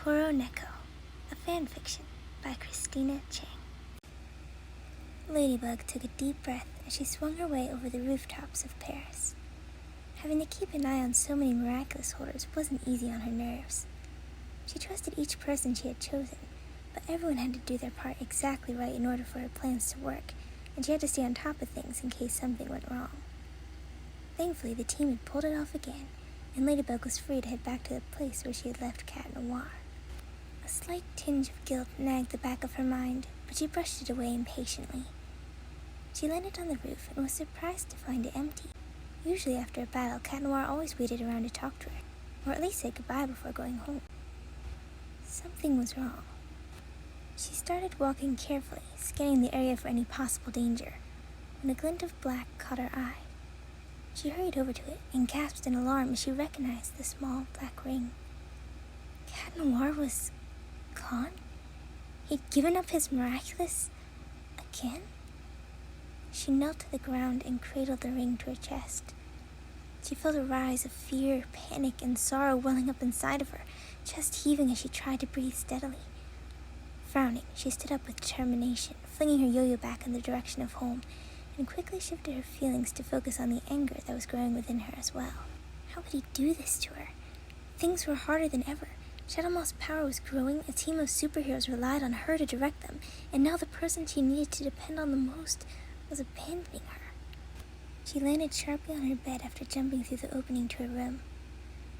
Kuro Neko, a fanfiction by Christina. Ladybug took a deep breath as she swung her way over the rooftops of Paris. Having to keep an eye on so many Miraculous holders wasn't easy on her nerves. She trusted each person she had chosen, but everyone had to do their part exactly right in order for her plans to work, and she had to stay on top of things in case something went wrong. Thankfully, the team had pulled it off again, and Ladybug was free to head back to the place where she had left Cat Noir. A slight tinge of guilt nagged the back of her mind, but she brushed it away impatiently. She landed on the roof and was surprised to find it empty. Usually after a battle, Cat Noir always waited around to talk to her, or at least said goodbye before going home. Something was wrong. She started walking carefully, scanning the area for any possible danger, when a glint of black caught her eye. She hurried over to it and gasped in alarm as she recognized the small black ring. Cat Noir was gone? He'd given up his Miraculous again? She knelt to the ground and cradled the ring to her chest. She felt a rise of fear, panic, and sorrow welling up inside of her, chest heaving as she tried to breathe steadily. Frowning, she stood up with determination, flinging her yo-yo back in the direction of home, and quickly shifted her feelings to focus on the anger that was growing within her as well. How could he do this to her? Things were harder than ever. Shadowmoth's power was growing, a team of superheroes relied on her to direct them, and now the person she needed to depend on the most was abandoning her. She landed sharply on her bed after jumping through the opening to her room.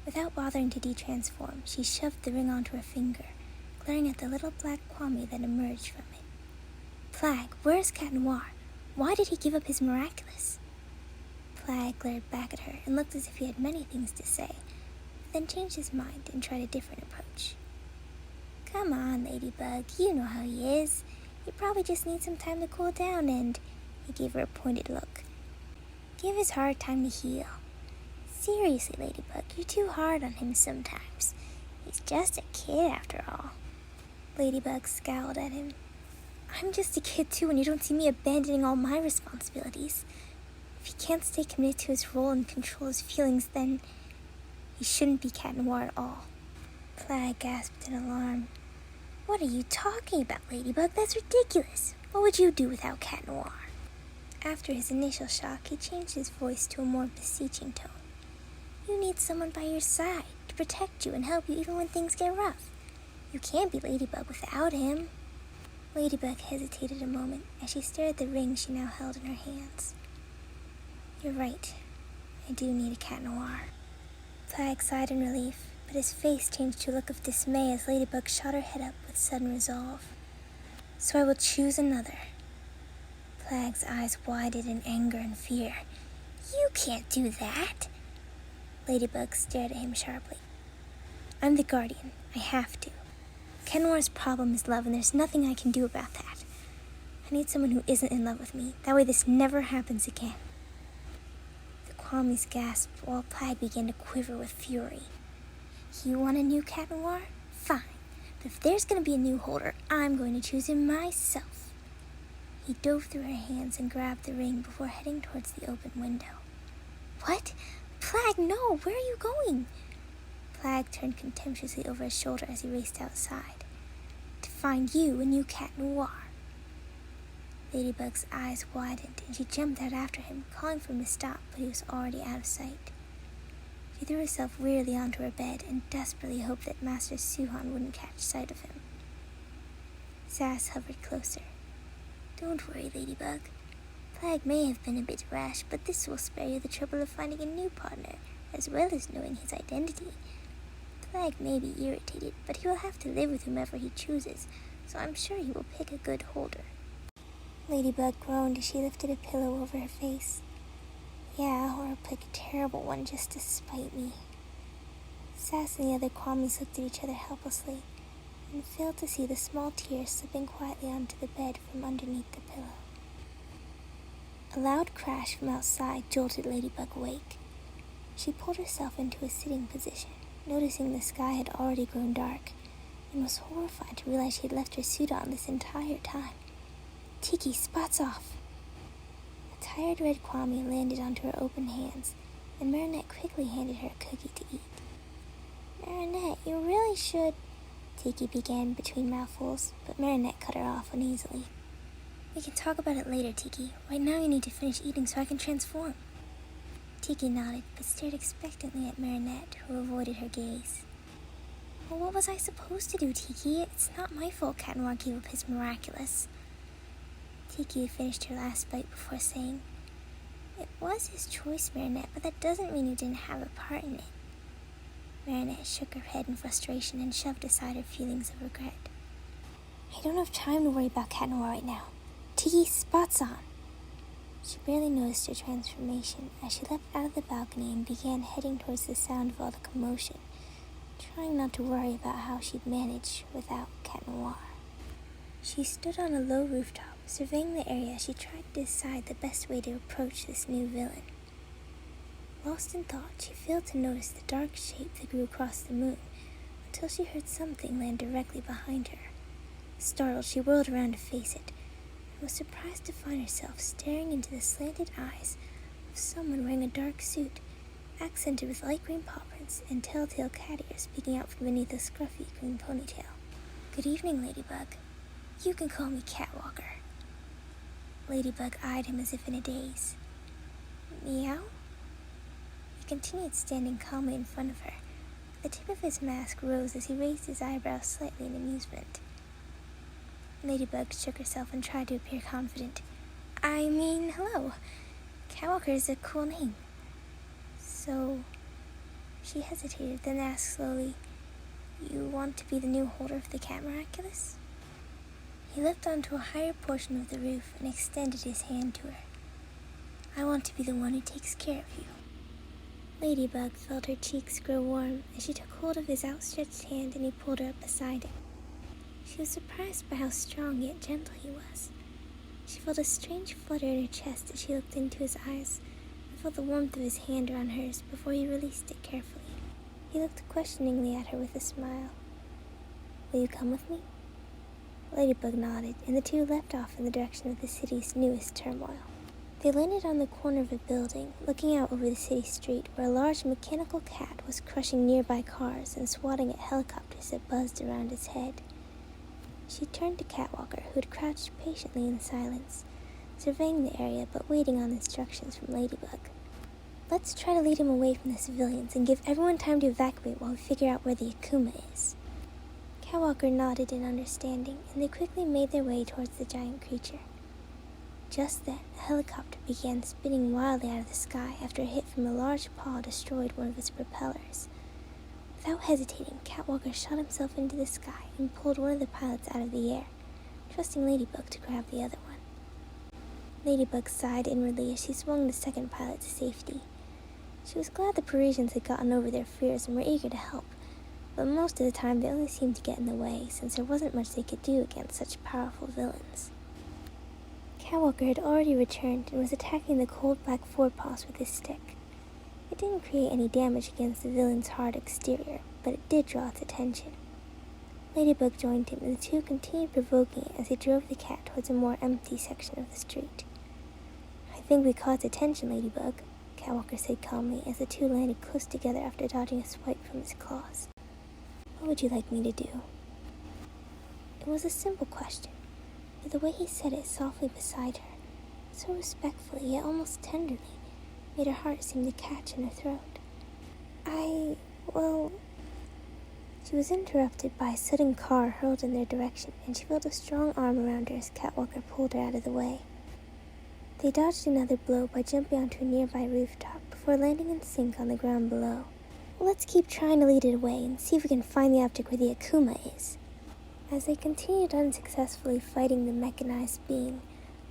Without bothering to de-transform, she shoved the ring onto her finger, glaring at the little black kwami that emerged from it. Plagg, where is Cat Noir? Why did he give up his Miraculous? Plagg glared back at her and looked as if he had many things to say, but then changed his mind and tried a different approach. Come on, Ladybug, you know how he is. He probably just needs some time to cool down and... He gave her a pointed look. Give his heart time to heal. Seriously, Ladybug, you're too hard on him sometimes. He's just a kid after all. Ladybug scowled at him. I'm just a kid too, and you don't see me abandoning all my responsibilities. If he can't stay committed to his role and control his feelings, then he shouldn't be Cat Noir at all. Plagg gasped in alarm. What are you talking about, Ladybug? That's ridiculous. What would you do without Cat Noir? After his initial shock, he changed his voice to a more beseeching tone. You need someone by your side to protect you and help you even when things get rough. You can't be Ladybug without him. Ladybug hesitated a moment as she stared at the ring she now held in her hands. You're right. I do need a Cat Noir. Plagg sighed in relief, but his face changed to a look of dismay as Ladybug shot her head up with sudden resolve. So I will choose another. Plagg's eyes widened in anger and fear. You can't do that. Ladybug stared at him sharply. I'm the guardian. I have to. Cat Noir's problem is love, and there's nothing I can do about that. I need someone who isn't in love with me. That way this never happens again. The Kwamis gasped while Plagg began to quiver with fury. You want a new Cat Noir? Fine. But if there's going to be a new holder, I'm going to choose him myself. He dove through her hands and grabbed the ring before heading towards the open window. What? Plagg, no! Where are you going? Plagg turned contemptuously over his shoulder as he raced outside. To find you a new Cat Noir. Ladybug's eyes widened and she jumped out after him, calling for him to stop, but he was already out of sight. She threw herself wearily onto her bed and desperately hoped that Master Suhan wouldn't catch sight of him. Sass hovered closer. Don't worry, Ladybug. Plagg may have been a bit rash, but this will spare you the trouble of finding a new partner, as well as knowing his identity. Plagg may be irritated, but he will have to live with whomever he chooses, so I'm sure he will pick a good holder. Ladybug groaned as she lifted a pillow over her face. Yeah, or he'll pick a terrible one just to spite me. Sass and the other Kwamis looked at each other helplessly, and failed to see the small tears slipping quietly onto the bed from underneath the pillow. A loud crash from outside jolted Ladybug awake. She pulled herself into a sitting position, noticing the sky had already grown dark, and was horrified to realize she had left her suit on this entire time. Tiki, spots off! A tired red Kwami landed onto her open hands, and Marinette quickly handed her a cookie to eat. Marinette, you really should Tiki began between mouthfuls, but Marinette cut her off uneasily. We can talk about it later, Tiki. Right now you need to finish eating so I can transform. Tiki nodded, but stared expectantly at Marinette, who avoided her gaze. Well, what was I supposed to do, Tiki? It's not my fault Cat Noir gave up his Miraculous. Tiki finished her last bite before saying, It was his choice, Marinette, but that doesn't mean you didn't have a part in it. Marinette shook her head in frustration and shoved aside her feelings of regret. I don't have time to worry about Cat Noir right now. Tiki, spot's on. She barely noticed her transformation as she leapt out of the balcony and began heading towards the sound of all the commotion, trying not to worry about how she'd manage without Cat Noir. She stood on a low rooftop, surveying the area as she tried to decide the best way to approach this new villain. Lost in thought, she failed to notice the dark shape that grew across the moon until she heard something land directly behind her. Startled, she whirled around to face it and was surprised to find herself staring into the slanted eyes of someone wearing a dark suit, accented with light green paw prints and telltale cat ears peeking out from beneath a scruffy green ponytail. Good evening, Ladybug. You can call me Catwalker. Ladybug eyed him as if in a daze. Meow? He continued standing calmly in front of her. The tip of his mask rose as he raised his eyebrows slightly in amusement. Ladybug shook herself and tried to appear confident. I mean, hello. Catwalker is a cool name. So, she hesitated, then asked slowly, You want to be the new holder of the Cat Miraculous? He leapt onto a higher portion of the roof and extended his hand to her. I want to be the one who takes care of you. Ladybug felt her cheeks grow warm as she took hold of his outstretched hand and he pulled her up beside him. She was surprised by how strong yet gentle he was. She felt a strange flutter in her chest as she looked into his eyes and felt the warmth of his hand around hers before he released it carefully. He looked questioningly at her with a smile. Will you come with me? Ladybug nodded, and the two leapt off in the direction of the city's newest turmoil. They landed on the corner of a building, looking out over the city street where a large mechanical cat was crushing nearby cars and swatting at helicopters that buzzed around its head. She turned to Catwalker, who had crouched patiently in silence, surveying the area but waiting on instructions from Ladybug. Let's try to lead him away from the civilians and give everyone time to evacuate while we figure out where the Akuma is. Catwalker nodded in understanding, and they quickly made their way towards the giant creature. Just then, a helicopter began spinning wildly out of the sky after a hit from a large paw destroyed one of its propellers. Without hesitating, Catwalker shot himself into the sky and pulled one of the pilots out of the air, trusting Ladybug to grab the other one. Ladybug sighed inwardly as she swung the second pilot to safety. She was glad the Parisians had gotten over their fears and were eager to help, but most of the time they only seemed to get in the way, since there wasn't much they could do against such powerful villains. Catwalker had already returned and was attacking the cold black forepaws with his stick. It didn't create any damage against the villain's hard exterior, but it did draw its attention. Ladybug joined him, and the two continued provoking it as they drove the cat towards a more empty section of the street. I think we caught its attention, Ladybug, Catwalker said calmly as the two landed close together after dodging a swipe from his claws. What would you like me to do? It was a simple question, but the way he said it softly beside her, so respectfully yet almost tenderly, made her heart seem to catch in her throat. She was interrupted by a sudden car hurled in their direction, and she felt a strong arm around her as Catwalker pulled her out of the way. They dodged another blow by jumping onto a nearby rooftop before landing in sync on the ground below. Let's keep trying to lead it away and see if we can find the object where the Akuma is. As they continued unsuccessfully fighting the mechanized being,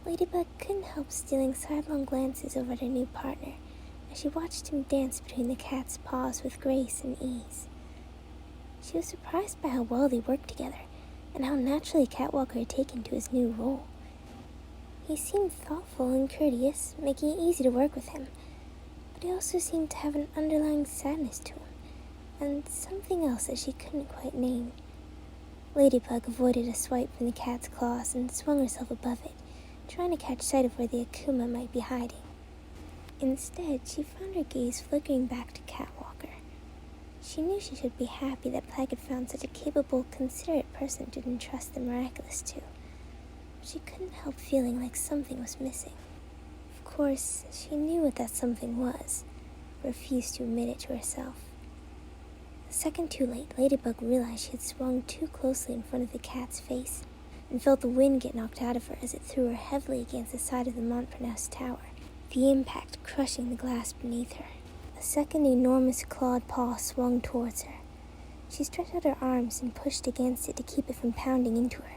Ladybug couldn't help stealing sidelong glances over at her new partner as she watched him dance between the cat's paws with grace and ease. She was surprised by how well they worked together and how naturally Catwalker had taken to his new role. He seemed thoughtful and courteous, making it easy to work with him, but he also seemed to have an underlying sadness to him, and something else that she couldn't quite name. Ladybug avoided a swipe from the cat's claws and swung herself above it, trying to catch sight of where the Akuma might be hiding. Instead, she found her gaze flickering back to Catwalker. She knew she should be happy that Plagg had found such a capable, considerate person to entrust the Miraculous to. But she couldn't help feeling like something was missing. Of course, she knew what that something was, but refused to admit it to herself. A second too late, Ladybug realized she had swung too closely in front of the cat's face, and felt the wind get knocked out of her as it threw her heavily against the side of the Montparnasse Tower, the impact crushing the glass beneath her. A second enormous clawed paw swung towards her. She stretched out her arms and pushed against it to keep it from pounding into her,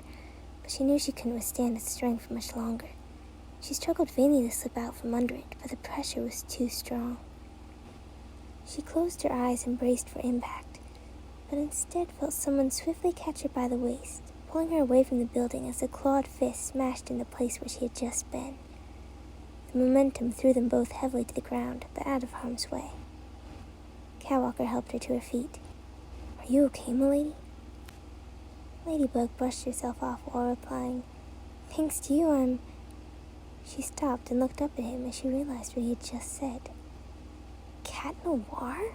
but she knew she couldn't withstand its strength for much longer. She struggled vainly to slip out from under it, but the pressure was too strong. She closed her eyes and braced for impact, but instead felt someone swiftly catch her by the waist, pulling her away from the building as the clawed fist smashed in the place where she had just been. The momentum threw them both heavily to the ground, but out of harm's way. Catwalker helped her to her feet. "Are you okay, m'lady?" Ladybug brushed herself off while replying, "Thanks to you, I'm—" She stopped and looked up at him as she realized what he had just said. "Cat Noir?"